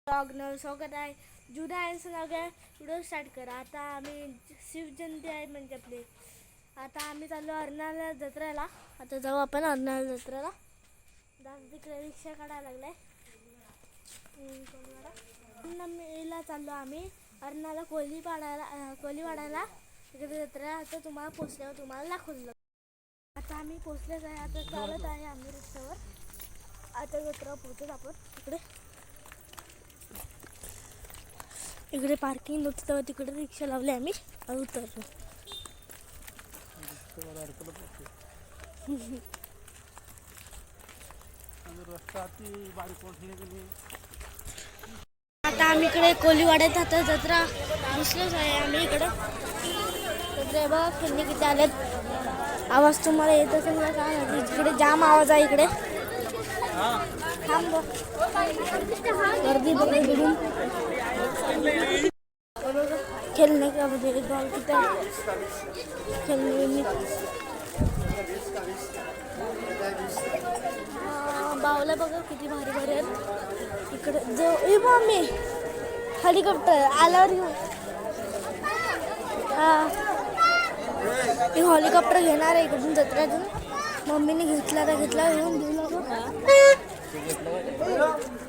स्वागत आहे. जुना आहे सगळ्या व्हिडिओ स्टार्ट करा. आता आम्ही शिवजयंती आहे म्हणजे आपली. आता आम्ही चाललो अर्नाळा जत्रेला. आता जाऊ आपण अर्नाळा जत्रेला. तिकडे रिक्षा काढायला लागलाय. मेला चाललो आम्ही अर्नाळा कोलीवाड्याला तिकडे जत्रा. आता तुम्हाला पोचल्यावर तुम्हाला दाखवलं. आता आम्ही पोचलेच आहे. आता चालत आहे आम्ही रस्त्यावर. आता जत्रा पोचत आपण इकडे पार्किंग होतं तेव्हा तिकडे रिक्षा लावली आम्ही उतरलो. आता आम्ही इकडे कोलीवाड्यात आता जत्रा दिसलोच आहे. आम्ही इकडे जत्रा बघा खेळणे किती आलेत. आवाज तुम्हाला येत असेल ना काय इकडे जाम आवाज आहे. इकडे गर्दी बघून खेलने का मुझे बॉल की खेलने बावला बघा किती भारी भारी आहेत. इकडे जो मम्मी हेलिकॉप्टर आल्यावर घेऊ. मी हेलिकॉप्टर घेणार आहे इकडून जत्रेतून. मम्मीने घेतला घेऊन देऊ नको.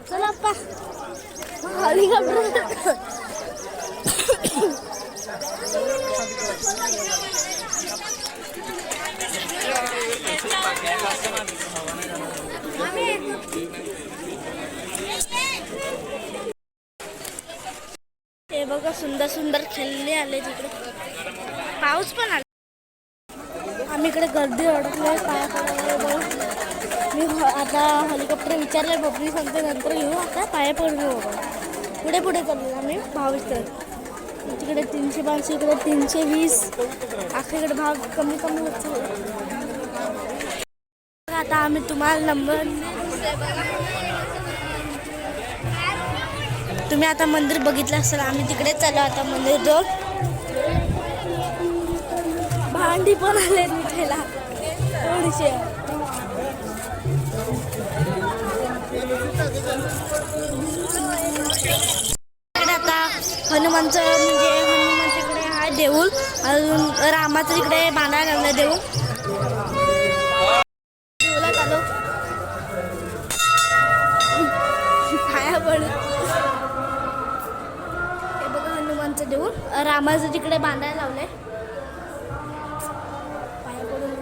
चला अप्पा हेलिकॉप्टर. हे बघा सुंदर सुंदर खेळणे आले तिकडे. पाऊस पण आला. आम्ही इकडे गर्दी अडकलोय पाया पडायला. मी आता हेलिकॉप्टर विचारलंय बबली सांगते नंतर घेऊ. आता पाया पडून घेऊ. पुढे चाललो आम्ही. भाव तिकडे 350 इकडे 320. आखरीकडे भाव कमी होत. आता आम्ही तुम्हाला नंबर तुम्ही आता मंदिर बघितलं असेल. आम्ही तिकडे चाललो आता मंदिर जवळ. भांडी पण आले मिठायला थोडीशी. आता हनुमानचं म्हणजे हनुमानच्याकडे आहे देऊळ. अजून रामाचं तिकडे बांधायला लागलं देऊळ. देऊळात आलो पाया पडू. हे बघा हनुमानचं देऊळ. रामाचं तिकडे बांधायला लावलंय. पाया पडून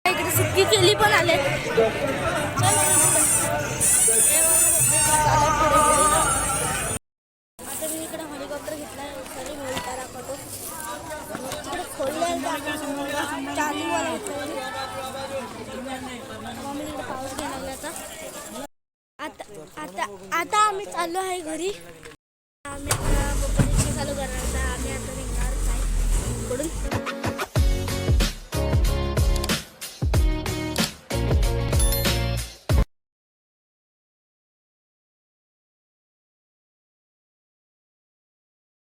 इकडे सुट्टी केली पण आले. आता मी इकडे हेलिकॉप्टर घेतलाय. सॉरी मोलतारा फोटो इकडे खोलले चालूवाला मम्मी तिकडे पाऊस घ्यायला लागला. आता आम्ही चाललो आहे घरी.